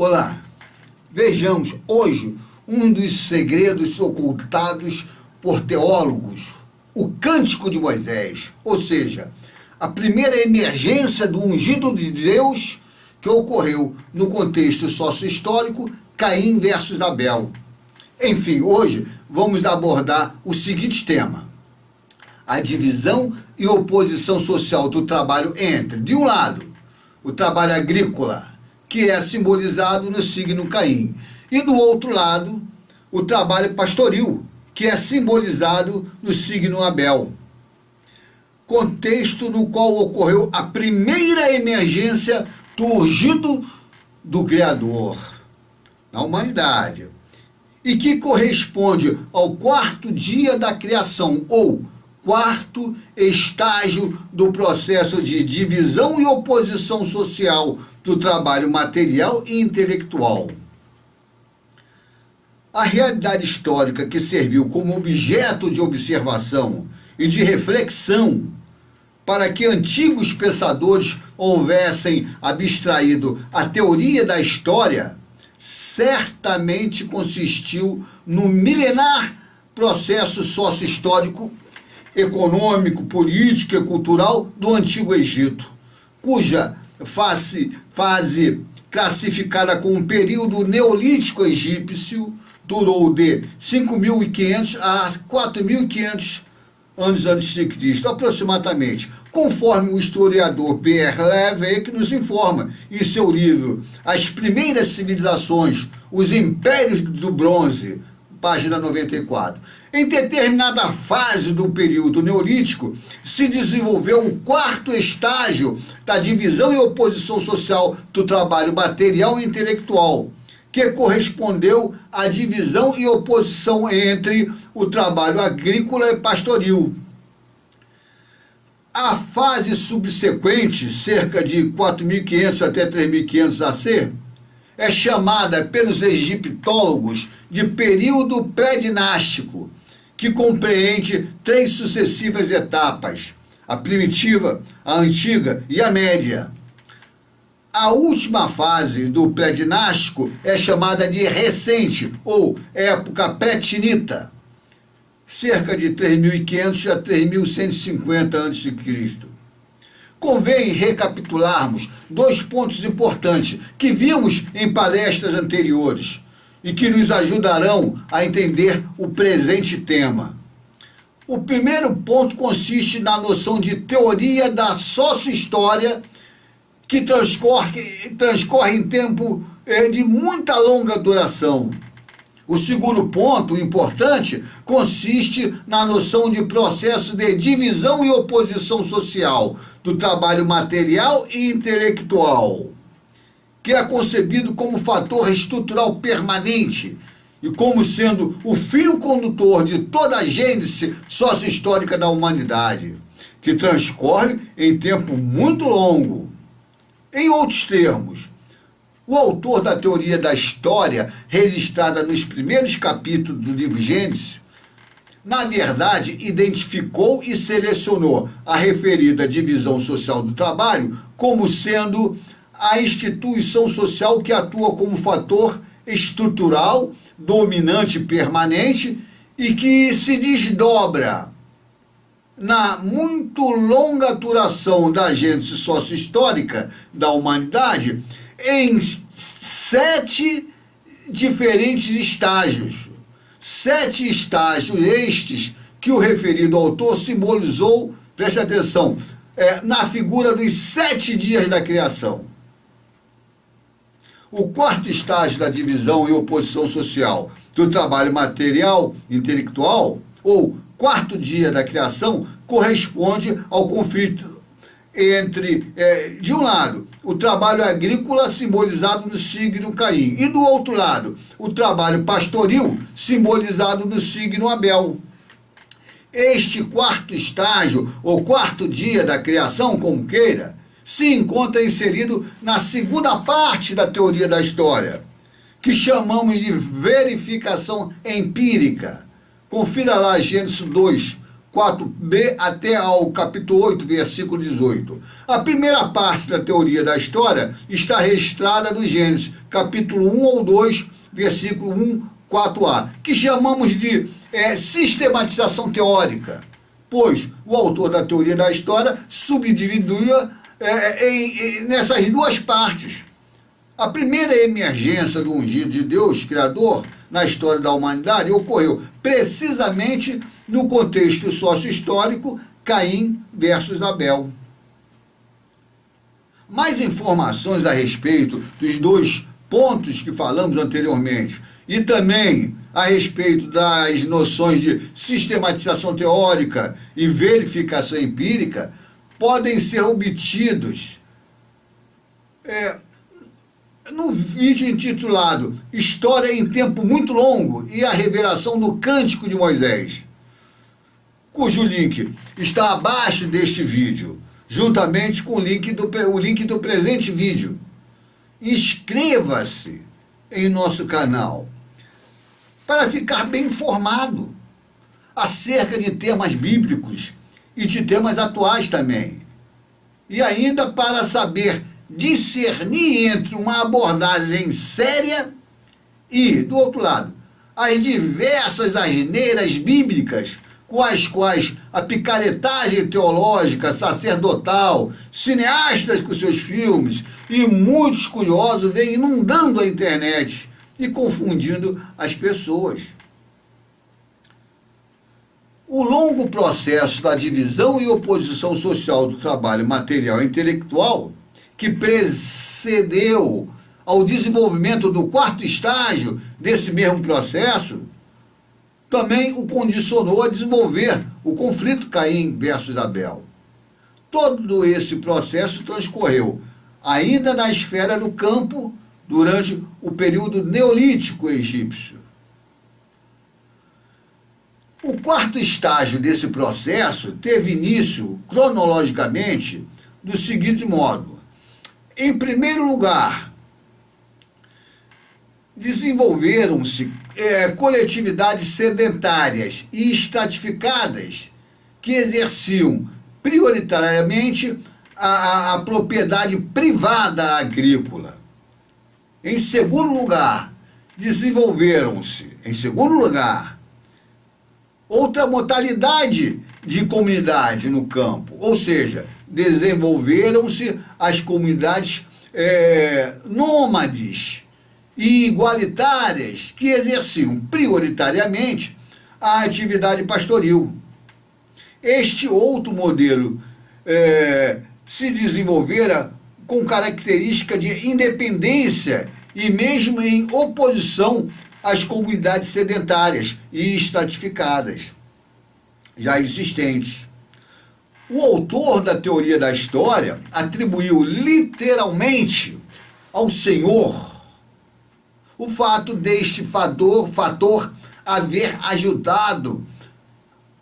Olá, vejamos hoje um dos segredos ocultados por teólogos, o Cântico de Moisés, ou seja, a primeira emergência do ungido de Deus que ocorreu no contexto sócio-histórico Caim versus Abel. Enfim, hoje vamos abordar o seguinte tema: a divisão e oposição social do trabalho entre, de um lado, o trabalho agrícola, que é simbolizado no signo Caim, e do outro lado, o trabalho pastoril, que é simbolizado no signo Abel. Contexto no qual ocorreu a primeira emergência do ungido do Criador na humanidade, e que corresponde ao quarto dia da criação, ou quarto estágio do processo de divisão e oposição social do trabalho material e intelectual. A realidade histórica que serviu como objeto de observação e de reflexão para que antigos pensadores houvessem abstraído a teoria da história, certamente consistiu no milenar processo sócio-histórico, econômico, político e cultural do Antigo Egito, cuja fase classificada como período neolítico egípcio durou de 5.500 a 4.500 anos antes de Cristo, aproximadamente, conforme o historiador Pierre Lévesque nos informa em seu livro As Primeiras Civilizações, os Impérios do Bronze, página 94. Em determinada fase do período neolítico, se desenvolveu o quarto estágio da divisão e oposição social do trabalho material e intelectual, que correspondeu à divisão e oposição entre o trabalho agrícola e pastoril. A fase subsequente, cerca de 4.500 até 3.500 AC, é chamada pelos egiptólogos de período pré-dinástico, que compreende três sucessivas etapas: a primitiva, a antiga e a média. A última fase do pré-dinástico é chamada de recente, ou época pré-tinita, cerca de 3.500 a 3.150 a.C. Convém recapitularmos dois pontos importantes que vimos em palestras anteriores e que nos ajudarão a entender o presente tema. O primeiro ponto consiste na noção de teoria da sócio-história, que transcorre em tempo de muita longa duração. O segundo ponto, importante, consiste na noção de processo de divisão e oposição social do trabalho material e intelectual, que é concebido como fator estrutural permanente e como sendo o fio condutor de toda a gênese sócio-histórica da humanidade, que transcorre em tempo muito longo. Em outros termos, o autor da teoria da história, registrada nos primeiros capítulos do livro Gênesis, na verdade, identificou e selecionou a referida divisão social do trabalho como sendo a instituição social que atua como fator estrutural, dominante e permanente e que se desdobra na muito longa duração da gênese sócio-histórica da humanidade em 7 diferentes estágios. 7 estágios estes que o referido autor simbolizou, preste atenção, na figura dos 7 dias da criação. O quarto estágio da divisão e oposição social do trabalho material intelectual, ou quarto dia da criação, corresponde ao conflito entre, de um lado, o trabalho agrícola simbolizado no signo Caim, e do outro lado, o trabalho pastoril simbolizado no signo Abel. Este quarto estágio, ou quarto dia da criação, como queira, se encontra inserido na segunda parte da teoria da história, que chamamos de verificação empírica. Confira lá Gênesis 2, 4b até ao capítulo 8, versículo 18. A primeira parte da teoria da história está registrada no Gênesis, capítulo 1 ou 2, versículo 1, 4a, que chamamos de sistematização teórica, pois o autor da teoria da história subdividia nessas duas partes. A primeira emergência do ungido de Deus, Criador, na história da humanidade, ocorreu precisamente no contexto sócio-histórico Caim versus Abel. Mais informações a respeito dos dois pontos que falamos anteriormente e também a respeito das noções de sistematização teórica e verificação empírica podem ser obtidos no vídeo intitulado História em Tempo Muito Longo e a Revelação do Cântico de Moisés, cujo link está abaixo deste vídeo, juntamente com o link do presente vídeo. Inscreva-se em nosso canal para ficar bem informado acerca de temas bíblicos e de temas atuais também. E ainda para saber discernir entre uma abordagem séria e, do outro lado, as diversas asneiras bíblicas com as quais a picaretagem teológica, sacerdotal, cineastas com seus filmes e muitos curiosos vêm inundando a internet e confundindo as pessoas. O longo processo da divisão e oposição social do trabalho material e intelectual que precedeu ao desenvolvimento do quarto estágio desse mesmo processo, também o condicionou a desenvolver o conflito Caim versus Abel. Todo esse processo transcorreu ainda na esfera do campo durante o período neolítico egípcio. O quarto estágio desse processo teve início, cronologicamente, do seguinte modo. Em primeiro lugar, desenvolveram-se coletividades sedentárias e estratificadas que exerciam prioritariamente a propriedade privada agrícola. Em segundo lugar, desenvolveram-se, outra modalidade de comunidade no campo, ou seja, desenvolveram-se as comunidades nômades e igualitárias que exerciam prioritariamente a atividade pastoril. Este outro modelo se desenvolvera com característica de independência e mesmo em oposição às comunidades sedentárias e estratificadas já existentes. O autor da teoria da história atribuiu literalmente ao Senhor o fato deste fator haver ajudado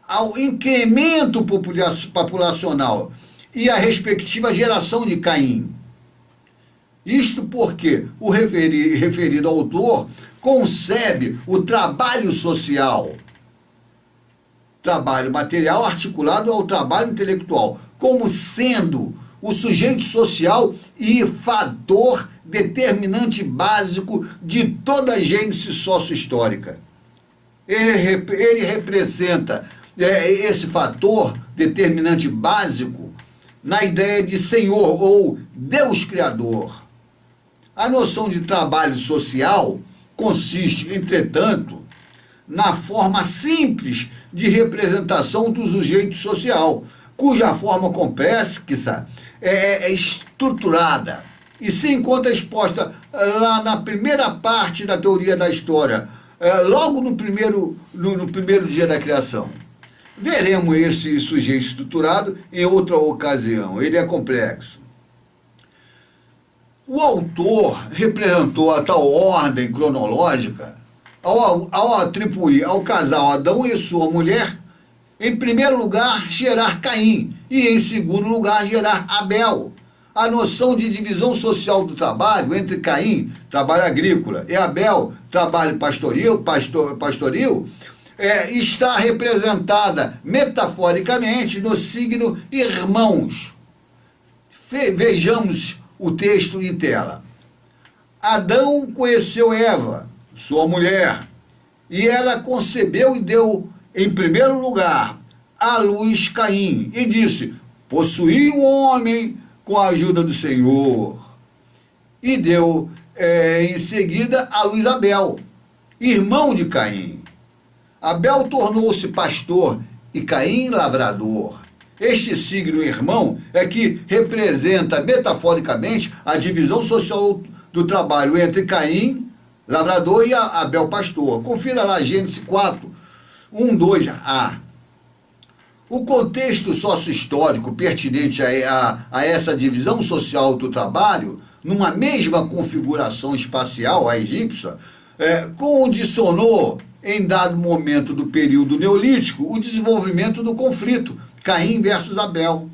ao incremento populacional e à respectiva geração de Caim. Isto porque o referido autor concebe o trabalho social, trabalho material articulado ao trabalho intelectual, como sendo o sujeito social e fator determinante básico de toda a gênese sócio-histórica. Ele representa esse fator determinante básico na ideia de Senhor ou Deus Criador. A noção de trabalho social consiste, entretanto, na forma simples de representação do sujeito social, cuja forma complexa é estruturada e se encontra exposta lá na primeira parte da teoria da história, logo no primeiro dia da criação. Veremos esse sujeito estruturado em outra ocasião, ele é complexo. O autor representou a tal ordem cronológica ao atribuir ao casal Adão e sua mulher, em primeiro lugar, gerar Caim e, em segundo lugar, gerar Abel. A noção de divisão social do trabalho entre Caim, trabalho agrícola, e Abel, trabalho pastoril, está representada metaforicamente no signo Irmãos. Vejamos o texto em tela. Adão conheceu Eva, sua mulher, e ela concebeu e deu, em primeiro lugar, à luz Caim, e disse: possuí um homem com a ajuda do Senhor. E deu, em seguida, à luz Abel, irmão de Caim. Abel tornou-se pastor e Caim lavrador. Este signo irmão é que representa metaforicamente a divisão social do trabalho entre Caim, lavrador, e Abel, pastor. Confira lá Gênesis 4, 1, 2a. O contexto sócio-histórico pertinente a essa divisão social do trabalho, numa mesma configuração espacial, a egípcia, condicionou, em dado momento do período neolítico, o desenvolvimento do conflito Caim versus Abel.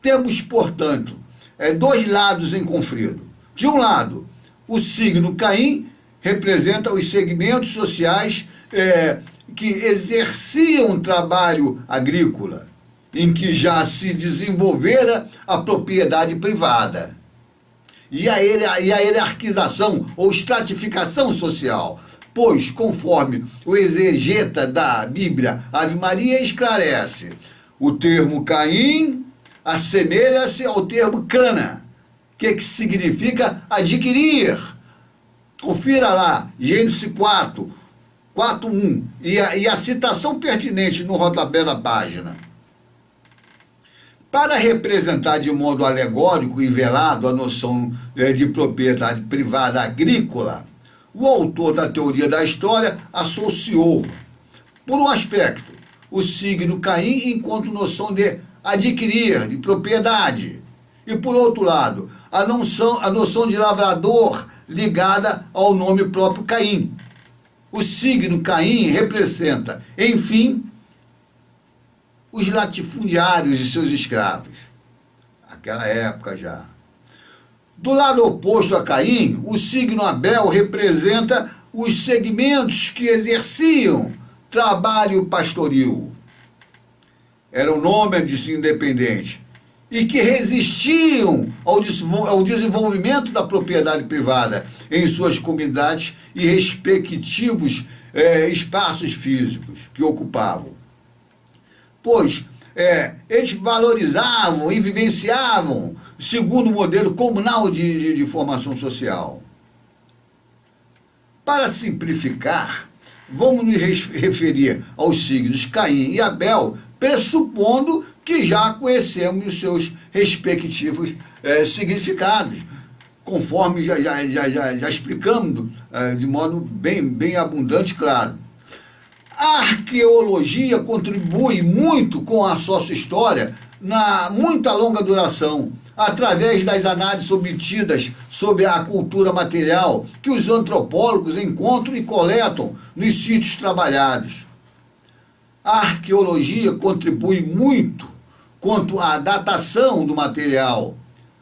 Temos, portanto, dois lados em conflito. De um lado, o signo Caim representa os segmentos sociais que exerciam trabalho agrícola, em que já se desenvolvera a propriedade privada. E a hierarquização ou estratificação social, pois, conforme o exegeta da Bíblia, Ave Maria, esclarece, o termo Caim assemelha-se ao termo Cana, que significa adquirir. Confira lá, Gênesis 4, 4.1, e a citação pertinente no rodapé da página. Para representar de modo alegórico e velado a noção de propriedade privada agrícola, o autor da teoria da história associou, por um aspecto, o signo Caim enquanto noção de adquirir, de propriedade, e por outro lado, a noção de lavrador ligada ao nome próprio Caim. O signo Caim representa, enfim, os latifundiários e seus escravos. Aquela época já. Do lado oposto a Caim, o signo Abel representa os segmentos que exerciam trabalho pastoril. Era o nome de independente. E que resistiam ao desenvolvimento da propriedade privada em suas comunidades e respectivos espaços físicos que ocupavam. Pois eles valorizavam e vivenciavam segundo o modelo comunal de formação social. Para simplificar, vamos nos referir aos signos Caim e Abel, pressupondo que já conhecemos os seus respectivos significados, conforme já explicamos de modo bem abundante e claro. A arqueologia contribui muito com a sócio-história na muita longa duração, através das análises obtidas sobre a cultura material que os antropólogos encontram e coletam nos sítios trabalhados. A arqueologia contribui muito quanto à datação do material,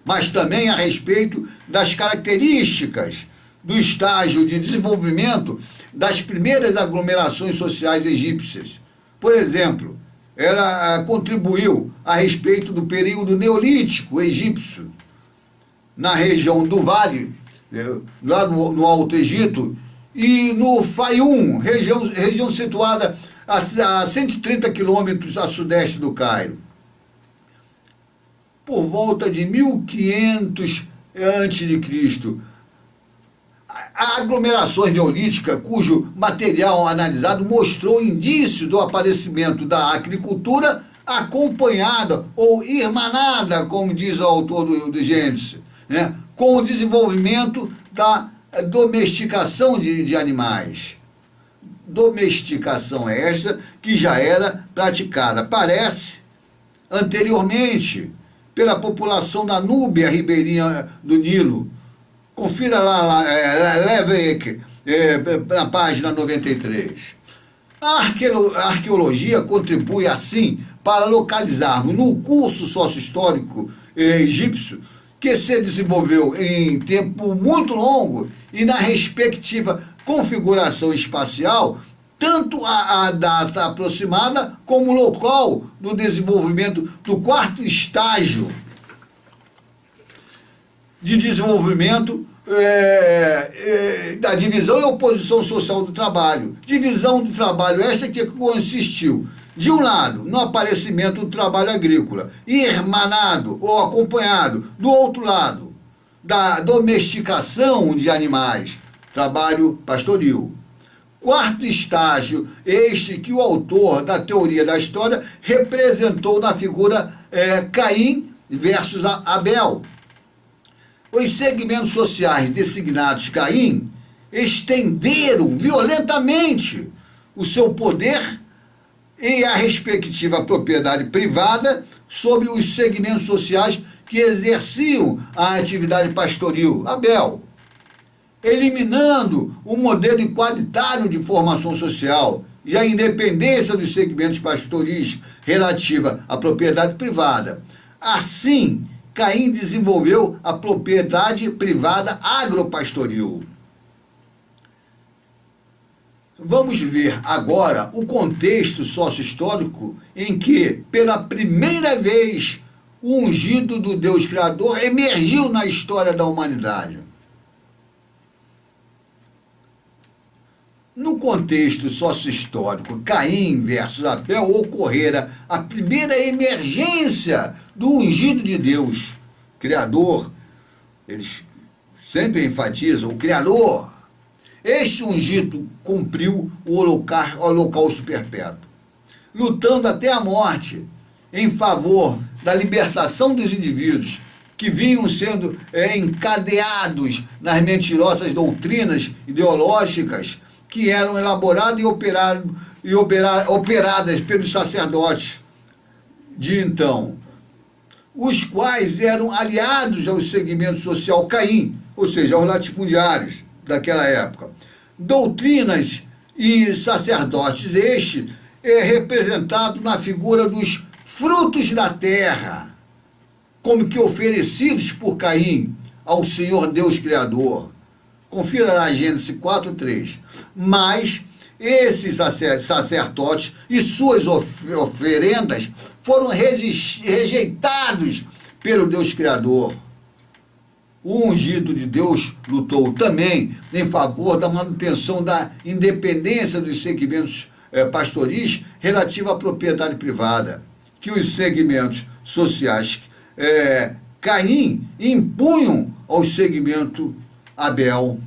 mas também a respeito das características do estágio de desenvolvimento das primeiras aglomerações sociais egípcias. Por exemplo, ela contribuiu a respeito do período neolítico egípcio, na região do Vale, lá no Alto Egito, e no Fayum, região situada a 130 quilômetros a sudeste do Cairo. Por volta de 1500 a.C., aglomerações neolíticas, cujo material analisado mostrou indício do aparecimento da agricultura acompanhada ou irmanada, como diz o autor do Gênesis, com o desenvolvimento da domesticação de animais. Domesticação esta que já era praticada, parece, anteriormente, pela população da Núbia ribeirinha do Nilo. Confira lá Leveck, na página 93. A arqueologia contribui, assim, para localizarmos no curso sócio-histórico egípcio, que se desenvolveu em tempo muito longo e na respectiva configuração espacial, tanto a data aproximada como o local do desenvolvimento do quarto estágio de desenvolvimento da divisão e oposição social do trabalho. Divisão do trabalho esta que consistiu, de um lado, no aparecimento do trabalho agrícola, irmanado ou acompanhado, do outro lado, da domesticação de animais, trabalho pastoril. Quarto estágio, este que o autor da teoria da história representou na figura Caim versus Abel. Os segmentos sociais designados Caim estenderam violentamente o seu poder e a respectiva propriedade privada sobre os segmentos sociais que exerciam a atividade pastoril, Abel, eliminando o modelo igualitário de formação social e a independência dos segmentos pastoris relativa à propriedade privada. Assim, Caim desenvolveu a propriedade privada agropastoril. Vamos ver agora o contexto sócio-histórico em que, pela primeira vez, o ungido do Deus Criador emergiu na história da humanidade. No contexto sócio-histórico Caim versus Abel, ocorrera a primeira emergência do ungido de Deus, Criador. Eles sempre enfatizam o Criador. Este ungido cumpriu o holocausto perpétuo, lutando até a morte em favor da libertação dos indivíduos que vinham sendo encadeados nas mentirosas doutrinas ideológicas que eram elaboradas e operadas pelos sacerdotes de então, os quais eram aliados ao segmento social Caim, ou seja, aos latifundiários daquela época. Doutrinas e sacerdotes este é representado na figura dos frutos da terra, como que oferecidos por Caim ao Senhor Deus Criador. Confira lá Gênesis 4:3. Mas esses sacerdotes e suas oferendas foram rejeitados pelo Deus Criador. O ungido de Deus lutou também em favor da manutenção da independência dos segmentos pastoris relativa à propriedade privada, que os segmentos sociais Caim impunham ao segmento Abel.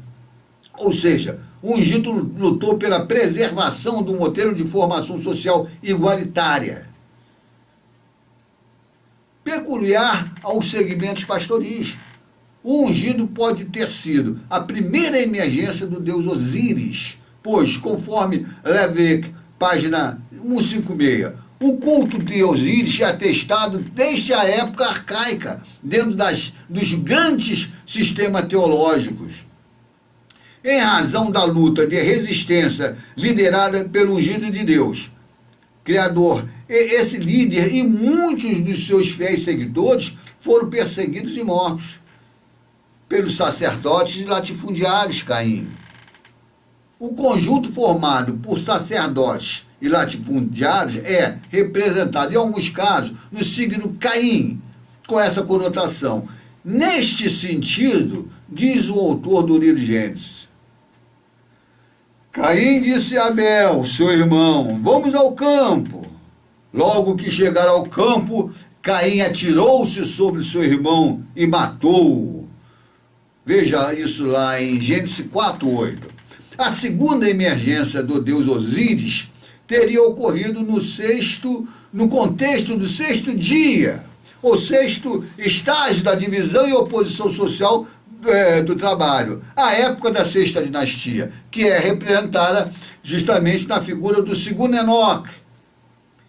Ou seja, o ungido lutou pela preservação do modelo de formação social igualitária, peculiar aos segmentos pastoris. O ungido pode ter sido a primeira emergência do deus Osíris, pois, conforme Levique, página 156, o culto de Osíris é atestado desde a época arcaica, dentro dos grandes sistemas teológicos. Em razão da luta de resistência liderada pelo ungido de Deus, Criador, esse líder e muitos dos seus fiéis seguidores foram perseguidos e mortos pelos sacerdotes e latifundiários Caim. O conjunto formado por sacerdotes e latifundiários é representado, em alguns casos, no signo Caim, com essa conotação. Neste sentido, diz o autor do livro de Gênesis: Caim disse a Abel, seu irmão, vamos ao campo. Logo que chegaram ao campo, Caim atirou-se sobre seu irmão e matou-o. Veja isso lá em Gênesis 4:8. A segunda emergência do deus Osíris teria ocorrido no contexto do sexto dia, o sexto estágio da divisão e oposição social do trabalho, a época da sexta dinastia, que é representada justamente na figura do segundo Enoque.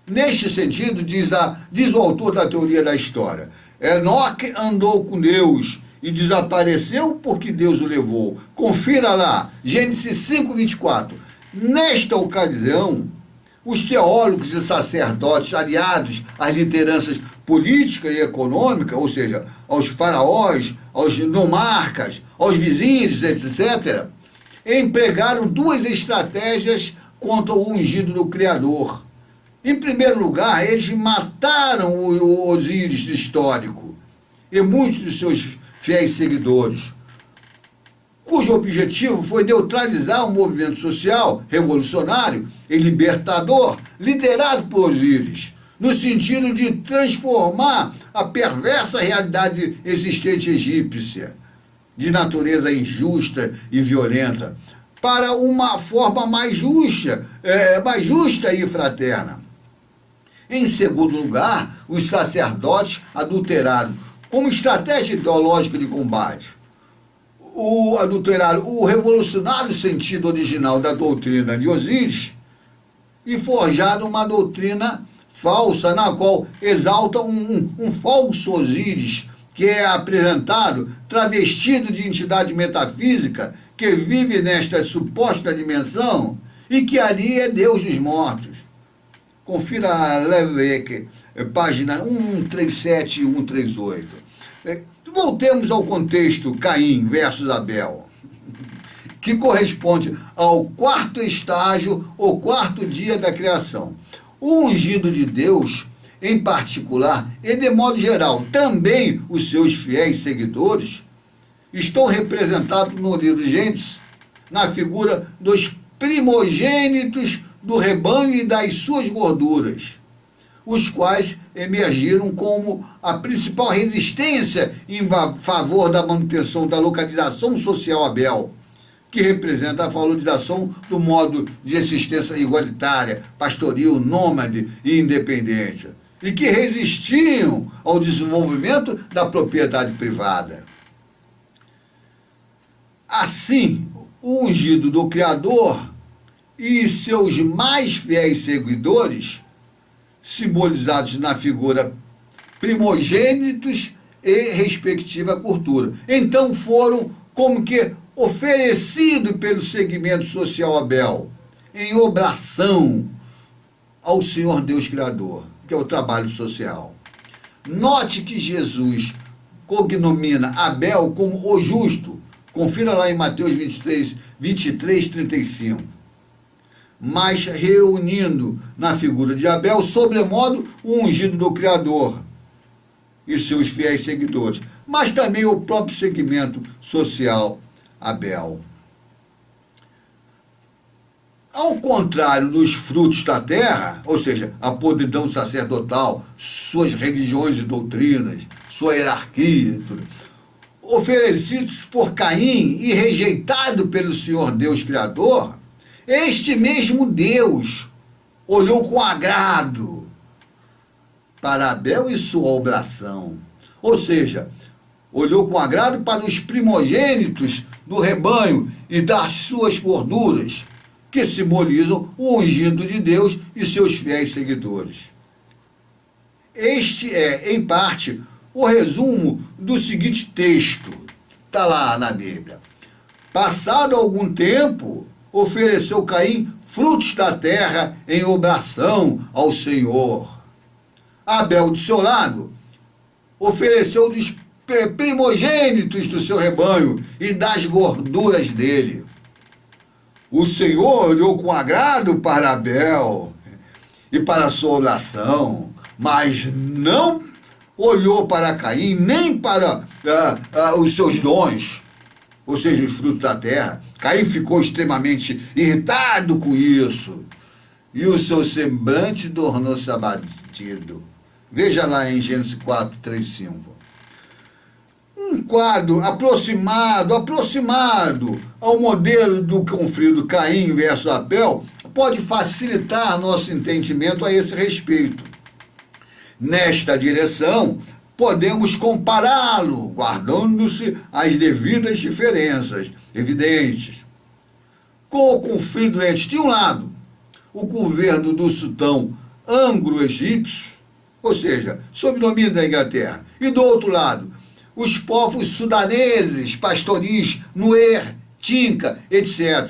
Neste sentido, diz o autor da teoria da história, Enoque andou com Deus e desapareceu porque Deus o levou. Confira lá, Gênesis 5:24. Nesta ocasião, os teólogos e sacerdotes aliados às lideranças política e econômica, ou seja, aos faraós, aos nomarcas, aos vizires, etc., empregaram duas estratégias contra o ungido do Criador. Em primeiro lugar, eles mataram o Osíris histórico e muitos de seus fiéis seguidores, cujo objetivo foi neutralizar o movimento social revolucionário e libertador liderado por Osíris, no sentido de transformar a perversa realidade existente egípcia, de natureza injusta e violenta, para uma forma mais justa e fraterna. Em segundo lugar, os sacerdotes adulteraram, como estratégia ideológica de combate, o revolucionário sentido original da doutrina de Osíris e forjaram uma doutrina falsa, na qual exalta um falso Osíris, que é apresentado travestido de entidade metafísica, que vive nesta suposta dimensão e que ali é Deus dos mortos. Confira Levesque, página 137 e 138. Voltemos ao contexto Caim versus Abel, que corresponde ao quarto estágio ou quarto dia da criação. O ungido de Deus, em particular, e de modo geral, também os seus fiéis seguidores, estão representados no livro Gênesis, na figura dos primogênitos do rebanho e das suas gorduras, os quais emergiram como a principal resistência em favor da manutenção da localização social Abel, que representa a valorização do modo de existência igualitária, pastoril, nômade e independência, e que resistiam ao desenvolvimento da propriedade privada. Assim, o ungido do Criador e seus mais fiéis seguidores, simbolizados na figura primogênitos e respectiva cultura, então foram como que oferecidos pelo segmento social Abel, em oblação ao Senhor Deus Criador, que é o trabalho social. Note que Jesus cognomina Abel como o justo. Confira lá em Mateus 23, 35. Mas reunindo na figura de Abel, sobremodo, o ungido do Criador e seus fiéis seguidores, mas também o próprio segmento social Abel. Ao contrário dos frutos da terra, ou seja, a podridão sacerdotal, suas religiões e doutrinas, sua hierarquia, tudo, oferecidos por Caim e rejeitado pelo Senhor Deus Criador, este mesmo Deus olhou com agrado para Abel e sua oblação, ou seja, olhou com agrado para os primogênitos do rebanho e das suas gorduras, que simbolizam o ungido de Deus e seus fiéis seguidores. Este é, em parte, o resumo do seguinte texto, está lá na Bíblia. Passado algum tempo, ofereceu Caim frutos da terra em oblação ao Senhor. Abel, de seu lado, ofereceu dos primogênitos do seu rebanho e das gorduras dele. O Senhor olhou com agrado para Abel e para a sua oração, mas não olhou para Caim, nem para os seus dons, ou seja, os frutos da terra. Caim ficou extremamente irritado com isso, e o seu semblante tornou-se abatido. Veja lá em Gênesis 4, 3, 5. Um quadro aproximado ao modelo do conflito Caim versus Abel pode facilitar nosso entendimento a esse respeito. Nesta direção, podemos compará-lo, guardando-se as devidas diferenças evidentes, com o conflito entre, de um lado, o governo do sultão anglo-egípcio, ou seja, sob domínio da Inglaterra, e do outro lado, os povos sudaneses, pastoris, Nuer, Tinca, etc.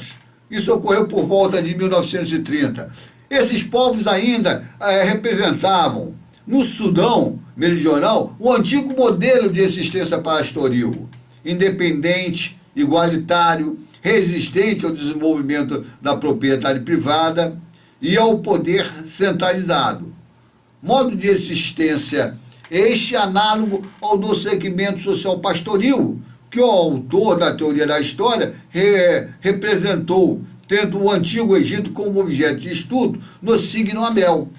Isso ocorreu por volta de 1930. Esses povos ainda representavam, no Sudão meridional, o antigo modelo de existência pastoril, independente igualitário, resistente ao desenvolvimento da propriedade privada e ao poder centralizado. Modo de existência este análogo ao do segmento social pastoril, que o autor da teoria da história representou, tendo o Antigo Egito como objeto de estudo no signo Abel,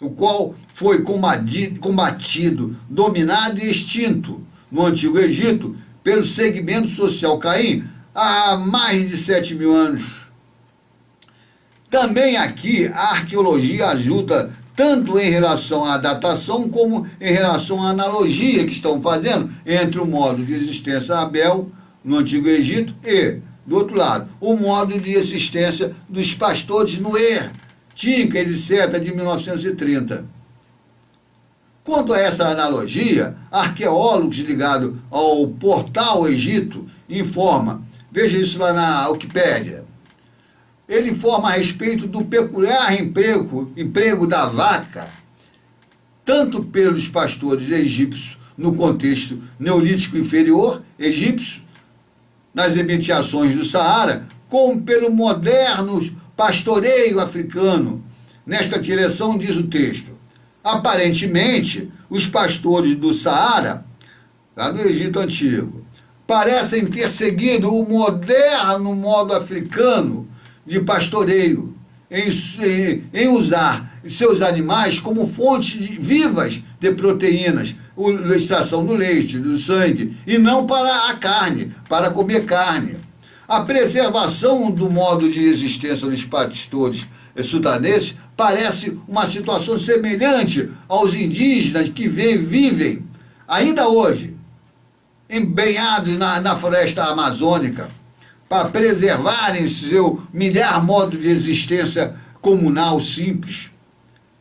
o qual foi combatido, dominado e extinto no Antigo Egito pelo segmento social Caim há mais de 7.000 anos. Também aqui a arqueologia ajuda tanto em relação à datação como em relação à analogia que estão fazendo entre o modo de existência Abel no Antigo Egito e, do outro lado, o modo de existência dos pastores no Tinca, etc., de 1930. Quanto a essa analogia, arqueólogos ligados ao portal Egito informam, veja isso lá na Wikipédia, ele informa a respeito do peculiar emprego da vaca, tanto pelos pastores egípcios no contexto neolítico inferior egípcio, nas imediações do Saara, como pelo moderno pastoreio africano. Nesta direção, diz o texto, aparentemente, os pastores do Saara, lá no Egito Antigo, parecem ter seguido o moderno modo africano de pastoreio, em usar seus animais como fontes vivas de proteínas, a extração do leite, do sangue, e não para a carne, para comer carne. A preservação do modo de existência dos pastores sudaneses parece uma situação semelhante aos indígenas que vivem, ainda hoje, empenhados na floresta amazônica, para preservarem seu miliar modo de existência comunal simples,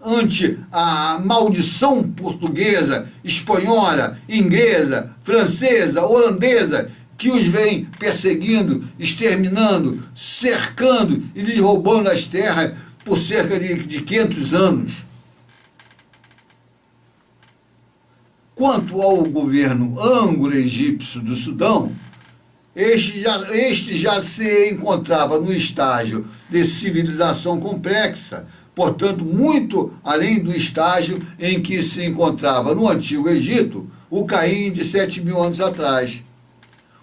ante a maldição portuguesa, espanhola, inglesa, francesa, holandesa, que os vem perseguindo, exterminando, cercando e lhes roubando as terras por cerca de 500 anos. Quanto ao governo anglo-egípcio do Sudão, este já se encontrava no estágio de civilização complexa, portanto, muito além do estágio em que se encontrava no Antigo Egito, o Caim de 7.000 anos atrás.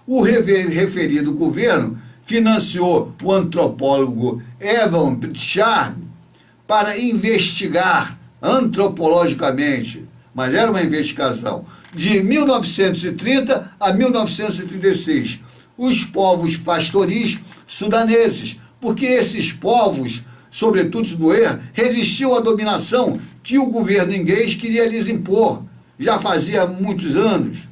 O referido governo financiou o antropólogo Evan Pritchard para investigar antropologicamente, mas era uma investigação, de 1930 a 1936, os povos pastoris sudaneses, porque esses povos, sobretudo os Nuer, resistiam à dominação que o governo inglês queria lhes impor, já fazia muitos anos,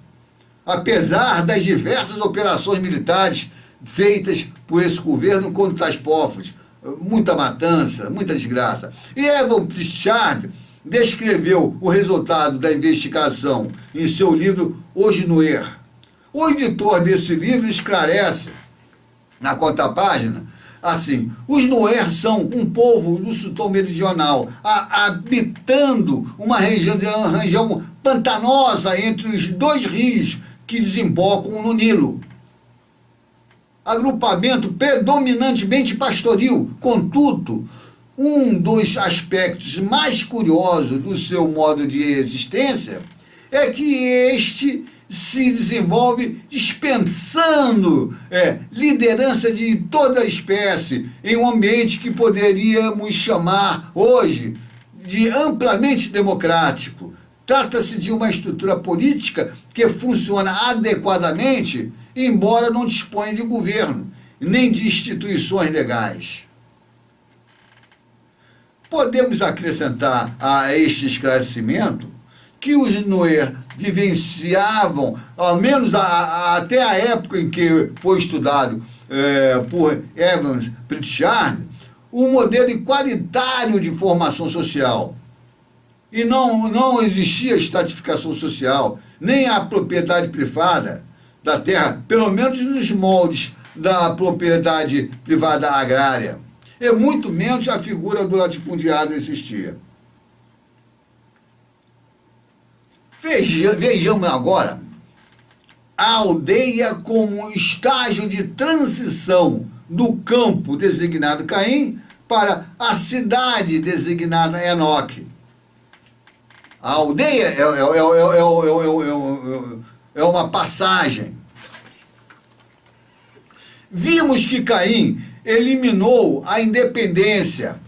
apesar das diversas operações militares feitas por esse governo contra tais povos, muita matança, muita desgraça. E Evan Pritchard descreveu o resultado da investigação em seu livro Os Nuer. O editor desse livro esclarece, na contrapágina, assim, os Nuer são um povo do Sudão Meridional, habitando uma região pantanosa entre os dois rios que desembocam no Nilo. Agrupamento predominantemente pastoril, contudo, um dos aspectos mais curiosos do seu modo de existência é que este se desenvolve dispensando liderança de toda a espécie em um ambiente que poderíamos chamar hoje de amplamente democrático. Trata-se de uma estrutura política que funciona adequadamente, embora não disponha de governo, nem de instituições legais. Podemos acrescentar a este esclarecimento que os Nuer vivenciavam, ao menos até a época em que foi estudado por Evans Pritchard, um modelo igualitário de formação social. E não existia estratificação social, nem a propriedade privada da terra, pelo menos nos moldes da propriedade privada agrária. E muito menos a figura do latifundiário existia. Vejamos agora a aldeia como estágio de transição do campo designado Caim para a cidade designada Enoque. A aldeia é uma passagem. Vimos que Caim eliminou a independência,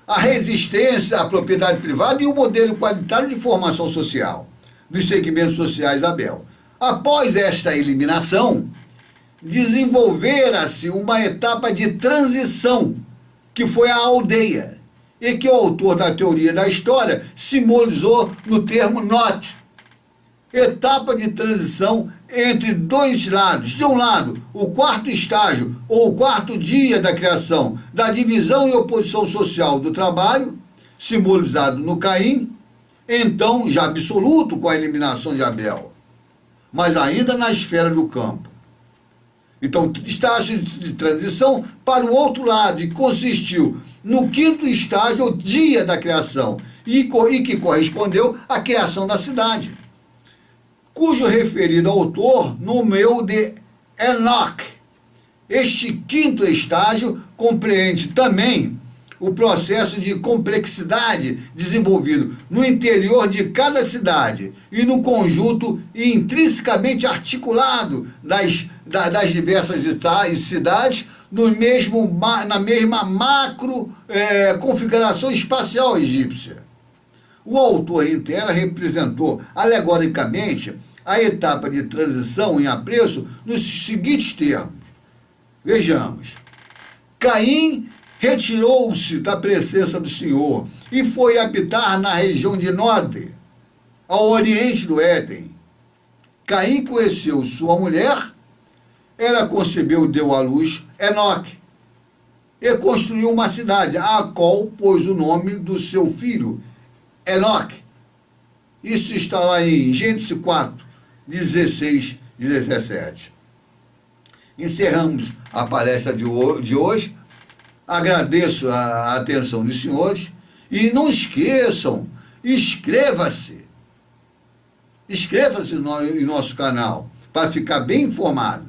a resistência à propriedade privada e o modelo qualitário de formação social dos segmentos sociais da Abel. Após esta eliminação, desenvolvera-se uma etapa de transição, que foi a aldeia, e que o autor da teoria da história simbolizou no termo Not. Etapa de transição entre dois lados. De um lado, o quarto estágio, ou o quarto dia da criação, da divisão e oposição social do trabalho, simbolizado no Caim, então já absoluto com a eliminação de Abel, mas ainda na esfera do campo. Então, estágio de transição para o outro lado, e consistiu no quinto estágio, o dia da criação, e que correspondeu à criação da cidade, cujo referido autor nomeou de Enoque. Este quinto estágio compreende também o processo de complexidade desenvolvido no interior de cada cidade e no conjunto intrinsecamente articulado das diversas cidades na mesma macro configuração espacial egípcia. O autor em tela representou alegoricamente a etapa de transição em apreço nos seguintes termos. Vejamos. Caim retirou-se da presença do Senhor e foi habitar na região de Nod, ao oriente do Éden. Caim conheceu sua mulher, ela concebeu e deu à luz Enoque, e construiu uma cidade, a qual pôs o nome do seu filho, Enoque. Isso está lá em Gênesis 4, 16 e 17. Encerramos a palestra de hoje. Agradeço a atenção dos senhores e não esqueçam, inscreva-se em nosso canal para ficar bem informado.